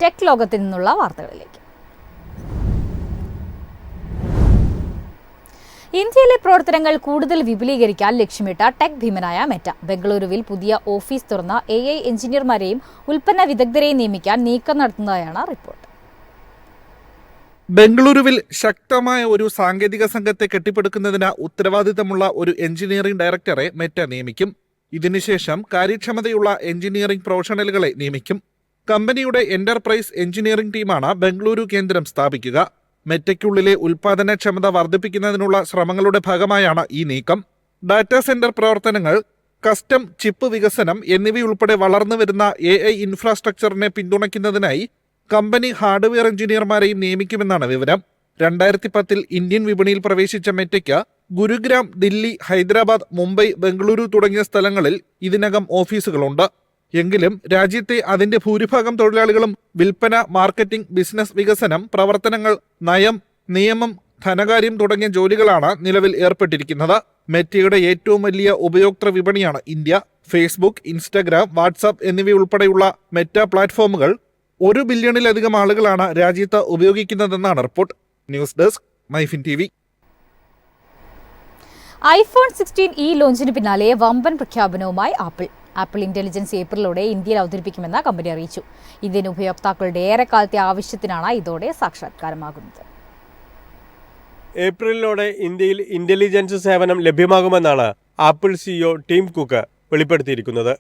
Tech ലോകത്തിൽ നിന്നുള്ള വാർത്തകളിലേക്ക്. ഇന്ത്യയിലെ പ്രവർത്തനങ്ങൾ കൂടുതൽ വിപുലീകരിക്കാൻ ലക്ഷ്യമിട്ട ടെക് ഭീമനായ മെറ്റ ബംഗളൂരുവിൽ പുതിയ ഓഫീസ് തുറന്ന AI എഞ്ചിനീയർമാരെയും ഉൽപ്പന്ന വിദഗ്ധരെയും നിയമിക്കാൻ നീക്കം നടത്തുന്നതായാണ് റിപ്പോർട്ട്. ബംഗളൂരുവിൽ ശക്തമായ ഒരു സാങ്കേതിക സംഘത്തെ കെട്ടിപ്പടുക്കുന്നതിന് ഉത്തരവാദിത്തമുള്ള ഒരു എഞ്ചിനീയറിംഗ് ഡയറക്ടറെ മെറ്റ നിയമിക്കും. ഇതിനുശേഷം കാര്യക്ഷമതയുള്ള എഞ്ചിനീയറിംഗ് പ്രൊഫഷണലുകളെ നിയമിക്കും. കമ്പനിയുടെ എന്റർപ്രൈസ് എഞ്ചിനീയറിംഗ് ടീമാണ് ബംഗളൂരു കേന്ദ്രം സ്ഥാപിക്കുക. മെറ്റയ്ക്കുള്ളിലെ ഉൽപാദനക്ഷമത വർദ്ധിപ്പിക്കുന്നതിനുള്ള ശ്രമങ്ങളുടെ ഭാഗമായാണ് ഈ നീക്കം. ഡാറ്റാ സെന്റർ പ്രവർത്തനങ്ങൾ, കസ്റ്റം ചിപ്പ് വികസനം എന്നിവയുൾപ്പെടെ വളർന്നുവരുന്ന AI ഇൻഫ്രാസ്ട്രക്ചറിനെ പിന്തുണയ്ക്കുന്നതിനായി കമ്പനി ഹാർഡ്വെയർ എഞ്ചിനീയർമാരെയും നിയമിക്കുമെന്നാണ് വിവരം. 2010 ഇന്ത്യൻ വിപണിയിൽ പ്രവേശിച്ച മെറ്റയ്ക്ക് ഗുരുഗ്രാം, ദില്ലി, ഹൈദരാബാദ്, മുംബൈ, ബംഗളൂരു തുടങ്ങിയ സ്ഥലങ്ങളിൽ ഇതിനകം ഓഫീസുകളുണ്ട്. എങ്കിലും രാജ്യത്തെ അതിന്റെ ഭൂരിഭാഗം തൊഴിലാളികളും വിൽപ്പന, മാർക്കറ്റിംഗ്, ബിസിനസ് വികസനം, പ്രവർത്തനങ്ങൾ, നയം, നിയമം, ധനകാര്യം തുടങ്ങിയ ജോലികളാണ് നിലവിൽ ഏർപ്പെട്ടിരിക്കുന്നത്. മെറ്റയുടെ ഏറ്റവും വലിയ ഉപയോക്തൃ വിപണിയാണ് ഇന്ത്യ. ഫേസ്ബുക്ക്, ഇൻസ്റ്റഗ്രാം, വാട്സാപ്പ് എന്നിവയുൾപ്പെടെയുള്ള മെറ്റ പ്ലാറ്റ്ഫോമുകൾ 1 ബില്യണിലധികം ആളുകളാണ് രാജ്യത്ത് ഉപയോഗിക്കുന്നതെന്നാണ് report. News desk, MyFin TV. iPhone 16e ലോഞ്ചിന് പിന്നാലെ വമ്പൻ പ്രഖ്യാപനവുമായി ആപ്പിൾ ഇന്റലിജൻസ് ഏപ്രിലോടെ ഇന്ത്യയിൽ അവതരിപ്പിക്കുമെന്ന് കമ്പനി അറിയിച്ചു. ഇന്ത്യൻ ഉപയോക്താക്കളുടെ ഏറെക്കാലത്തെ ആവശ്യത്തിനാണ് ഇതോടെ സാക്ഷാത്കാരമാകുന്നത്. ഏപ്രിലോടെ ഇന്ത്യയിൽ ഇന്റലിജൻസ് സേവനം ലഭ്യമാകുമെന്നാണ് ആപ്പിൾ CEO ടിം കുക്ക് വെളിപ്പെടുത്തിയിരിക്കുന്നത്.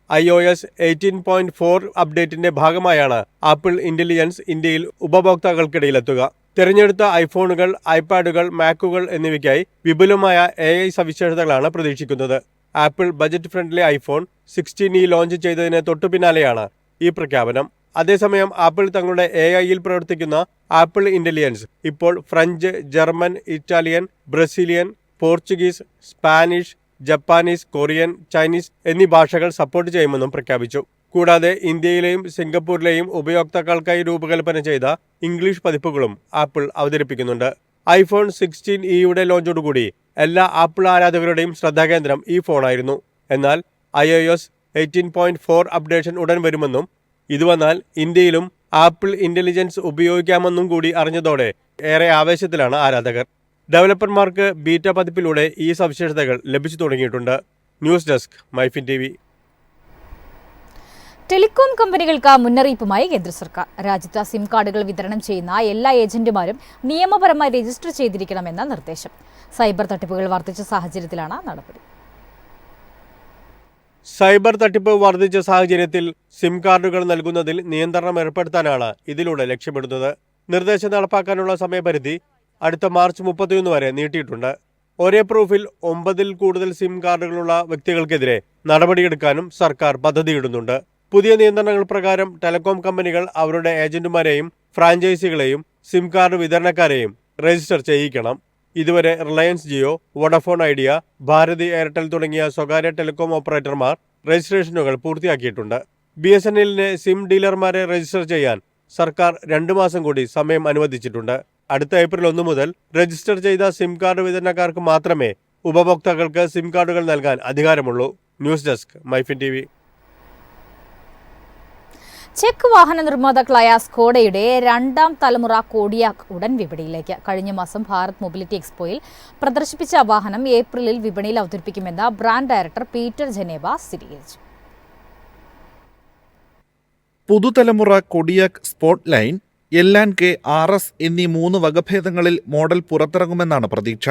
iOS 18.4 അപ്ഡേറ്റിന്റെ ഭാഗമായാണ് ആപ്പിൾ ഇന്റലിജൻസ് ഇന്ത്യയിൽ ഉപഭോക്താക്കൾക്കിടയിലെത്തുക. തിരഞ്ഞെടുത്ത ഐഫോണുകൾ, ഐപാഡുകൾ, മാക്കുകൾ എന്നിവയ്ക്കായി വിപുലമായ AI സവിശേഷതകളാണ് പ്രതീക്ഷിക്കുന്നത്. Apple budget friendly iPhone 16e launch ചെയ്തതിന് തൊട്ടുപിന്നാലെയാണ് ഈ പ്രഖ്യാപനം. അതേസമയം ആപ്പിൾ തങ്ങളുടെ AIയിൽ പ്രവർത്തിക്കുന്ന ആപ്പിൾ ഇന്റലിജൻസ് ഇപ്പോൾ French, German, Italian, Brazilian, Portuguese, Spanish, Japanese, Korean, Chinese എന്നീ ഭാഷകൾ സപ്പോർട്ട് ചെയ്യുമെന്നും പ്രഖ്യാപിച്ചു. കൂടാതെ ഇന്ത്യയിലെയും സിംഗപ്പൂരിലെയും ഉപയോക്താക്കൾക്കായി രൂപകൽപ്പന ചെയ്ത ഇംഗ്ലീഷ് പതിപ്പുകളും ആപ്പിൾ അവതരിപ്പിക്കുന്നുണ്ട്. iPhone 16eയുടെ ലോഞ്ചോടുകൂടി എല്ലാ ആപ്പിൾ ആരാധകരുടെയും ശ്രദ്ധാകേന്ദ്രം ഈ ഫോണായിരുന്നു. എന്നാൽ iOS 18.4 അപ്ഡേഷൻ ഉടൻ വരുമെന്നും ഇത് വന്നാൽ ഇന്ത്യയിലും ആപ്പിൾ ഇന്റലിജൻസ് ഉപയോഗിക്കാമെന്നും കൂടി അറിഞ്ഞതോടെ ഏറെ ആവേശത്തിലാണ് ആരാധകർ. ഡെവലപ്പർമാർക്ക് ബീറ്റ പതിപ്പിലൂടെ ഈ സവിശേഷതകൾ ലഭിച്ചു തുടങ്ങിയിട്ടുണ്ട്. News desk, MyFin TV. Telecom കമ്പനികൾക്ക് മുന്നറിയിപ്പുമായി കേന്ദ്ര സർക്കാർ. രാജ്യത്ത് സിം കാർഡുകൾ വിതരണം ചെയ്യുന്ന എല്ലാ ഏജന്റുമാരും നിയമപരമായി രജിസ്റ്റർ ചെയ്തിരിക്കണമെന്ന നിർദ്ദേശം. സൈബർ തട്ടിപ്പുകൾ വർദ്ധിച്ച സാഹചര്യത്തിലാണ് നടപടി. സൈബർ തട്ടിപ്പ് വർദ്ധിച്ച സാഹചര്യത്തിൽ സിം കാർഡുകൾ നൽകുന്നതിൽ നിയന്ത്രണം ഏർപ്പെടുത്താനാണ് ഇതിലൂടെ ലക്ഷ്യമിടുന്നത്. നിർദ്ദേശം നടപ്പാക്കാനുള്ള സമയപരിധി അടുത്ത മാർച്ച് 31 വരെ നീട്ടിയിട്ടുണ്ട്. ഒരേ പ്രൂഫിൽ 9ൽ കൂടുതൽ സിം കാർഡുകളുള്ള വ്യക്തികൾക്കെതിരെ നടപടിയെടുക്കാനും സർക്കാർ പദ്ധതിയിടുന്നുണ്ട്. പുതിയ നിയന്ത്രണങ്ങൾ പ്രകാരം ടെലികോം കമ്പനികൾ അവരുടെ ഏജന്റുമാരെയും ഫ്രാഞ്ചൈസികളെയും സിം കാർഡ് വിതരണക്കാരെയും രജിസ്റ്റർ ചെയ്യിക്കണം. ഇതുവരെ റിലയൻസ് ജിയോ, വോഡഫോൺ ഐഡിയ, ഭാരതി എയർടെൽ തുടങ്ങിയ സ്വകാര്യ ടെലികോം ഓപ്പറേറ്റർമാർ രജിസ്ട്രേഷനുകൾ പൂർത്തിയാക്കിയിട്ടുണ്ട്. BSNLനെ സിം ഡീലർമാരെ രജിസ്റ്റർ ചെയ്യാൻ സർക്കാർ 2 മാസം കൂടി സമയം അനുവദിച്ചിട്ടുണ്ട്. അടുത്ത ഏപ്രിൽ 1 മുതൽ രജിസ്റ്റർ ചെയ്ത സിം കാർഡ് വിതരണക്കാർക്ക് മാത്രമേ ഉപഭോക്താക്കൾക്ക് സിം കാർഡുകൾ നൽകാൻ അധികാരമുള്ളൂ. News desk, MyFin TV. ചെക്ക് വാഹന നിർമ്മാതാക്കളായ സ്കോഡയുടെ 2ാം തലമുറ കോഡിയാക് ഉടൻ വിപണിയിലേക്ക്. കഴിഞ്ഞ മാസം ഭാരത് മൊബിലിറ്റി എക്സ്പോയിൽ പ്രദർശിപ്പിച്ച വാഹനം ഏപ്രിലിൽ വിപണിയിൽ അവതരിപ്പിക്കുമെന്ന് ബ്രാൻഡ് ഡയറക്ടർ പീറ്റർ ജനേവ സ്ഥിരീകരിച്ചു. പുതുതലമുറ Kodiaq spot line, L&K, RS എന്നീ 3 വകഭേദങ്ങളിൽ മോഡൽ പുറത്തിറങ്ങുമെന്നാണ് പ്രതീക്ഷ.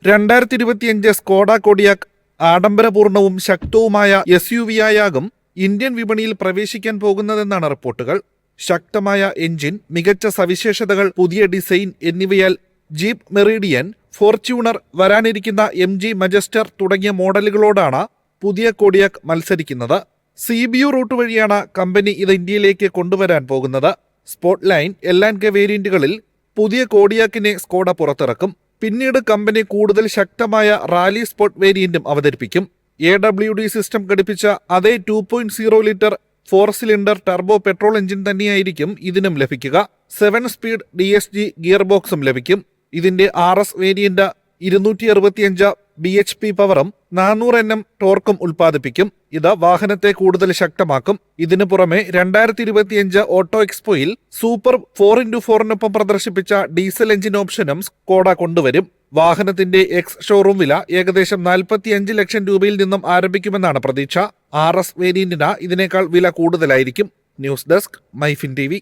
2025 സ്കോഡ കൊഡിയാക് ആഡംബരപൂർണവും ശക്തവുമായ SUV-ആയാകും ഇന്ത്യൻ വിപണിയിൽ പ്രവേശിക്കാൻ പോകുന്നതെന്നാണ് റിപ്പോർട്ടുകൾ. ശക്തമായ എഞ്ചിൻ, മികച്ച സവിശേഷതകൾ, പുതിയ ഡിസൈൻ എന്നിവയാൽ ജീപ്പ് മെറിഡിയൻ, ഫോർച്യൂണർ, വരാനിരിക്കുന്ന MG മജസ്റ്റർ തുടങ്ങിയ മോഡലുകളോടാണ് പുതിയ കൊഡിയാക് മത്സരിക്കുന്നത്. CBU റൂട്ട് വഴിയാണ് കമ്പനി ഇത് ഇന്ത്യയിലേക്ക് കൊണ്ടുവരാൻ പോകുന്നത്. സ്പോട്ട് ലൈൻ, L&K വേരിയന്റുകളിൽ പുതിയ കോഡിയാക്കിനെ സ്കോഡ പുറത്തിറക്കും. പിന്നീട് കമ്പനി കൂടുതൽ ശക്തമായ റാലി സ്പോട്ട് വേരിയന്റും അവതരിപ്പിക്കും. AWD സിസ്റ്റം ഘടിപ്പിച്ച അതേ 2.0 litre 4 cylinder turbo petrol engine തന്നെയായിരിക്കും ഇതിനും ലഭിക്കുക. 7 സ്പീഡ് DSG ഗിയർ ബോക്സും ലഭിക്കും. ഇതിന്റെ RS വേരിയന്റ് 265 bhp പവറും 400 Nm ടോർക്കും ഉൽപ്പാദിപ്പിക്കും. ഇത് വാഹനത്തെ കൂടുതൽ ശക്തമാക്കും. ഇതിനു പുറമെ 2025 ഓട്ടോ എക്സ്പോയിൽ സൂപ്പർ 4x4 പ്രദർശിപ്പിച്ച ഡീസൽ എഞ്ചിൻ ഓപ്ഷനും സ്കോഡ കൊണ്ടുവരും. വാഹനത്തിന്റെ എക്സ് ഷോറൂം വില ഏകദേശം 45 ലക്ഷം രൂപയിൽ നിന്നും ആരംഭിക്കുമെന്നാണ് പ്രതീക്ഷ. RS വേരിയന്റിന് ഇതിനേക്കാൾ വില കൂടുതലായിരിക്കും. News desk MyFin TV.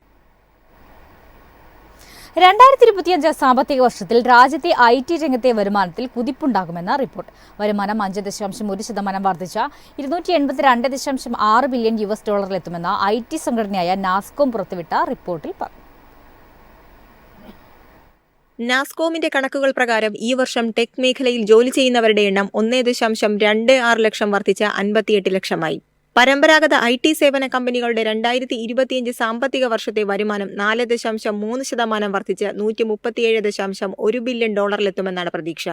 2025 സാമ്പത്തിക വർഷത്തിൽ രാജ്യത്തെ IT രംഗത്തെ വരുമാനത്തിൽ കുതിപ്പുണ്ടാകുമെന്ന റിപ്പോർട്ട്. വരുമാനം 5.1% വർദ്ധിച്ച $282.6 ബില്യൺ ഡോളറിലെത്തുമെന്ന് IT സംഘടനയായ നാസ്കോം പുറത്തുവിട്ട റിപ്പോർട്ടിൽ പറഞ്ഞു. നാസ്കോമിന്റെ കണക്കുകൾ പ്രകാരം ഈ വർഷം ടെക് മേഖലയിൽ ജോലി ചെയ്യുന്നവരുടെ എണ്ണം 1.26 ലക്ഷം വർദ്ധിച്ച 58 ലക്ഷമായി. പരമ്പരാഗത IT സേവന കമ്പനികളുടെ 2025 സാമ്പത്തിക വർഷത്തെ വരുമാനം 4.3% വർദ്ധിച്ച് $137.1 ബില്യൺ ഡോളറിലെത്തുമെന്നാണ് പ്രതീക്ഷ.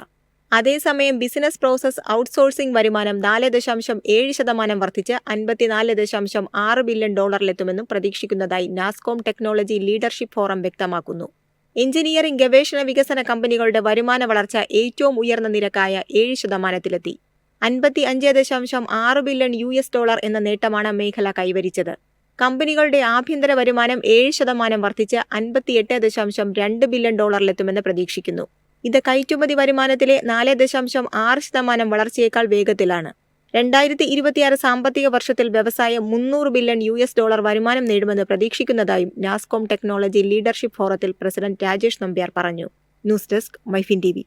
അതേസമയം ബിസിനസ് പ്രോസസ് ഔട്ട്സോഴ്സിംഗ് വരുമാനം 4.7% വർദ്ധിച്ച് $54.6 ബില്യൺ ഡോളറിലെത്തുമെന്നും പ്രതീക്ഷിക്കുന്നതായി നാസ്കോം ടെക്നോളജി ലീഡർഷിപ്പ് ഫോറം വ്യക്തമാക്കുന്നു. എഞ്ചിനീയറിംഗ് ഗവേഷണ വികസന കമ്പനികളുടെ വരുമാന വളർച്ച ഏറ്റവും ഉയർന്ന നിരക്കായ 7%. $55.6 ബില്യൺ എന്ന നേട്ടമാണ് മേഖല കൈവരിച്ചത്. കമ്പനികളുടെ ആഭ്യന്തര വരുമാനം 7% വർദ്ധിച്ച് $58.2 ബില്യൺ ഡോളറിലെത്തുമെന്ന് പ്രതീക്ഷിക്കുന്നു. ഇത് കയറ്റുമതി വരുമാനത്തിലെ 4.6% വളർച്ചയേക്കാൾ വേഗത്തിലാണ്. 2026 സാമ്പത്തിക വർഷത്തിൽ വ്യവസായം $300 ബില്യൺ വരുമാനം നേടുമെന്ന് പ്രതീക്ഷിക്കുന്നതായും നാസ്കോം ടെക്നോളജി ലീഡർഷിപ്പ് ഫോറത്തിൽ പ്രസിഡന്റ് രാജേഷ് നമ്പ്യാർ പറഞ്ഞു. News desk MyFin TV.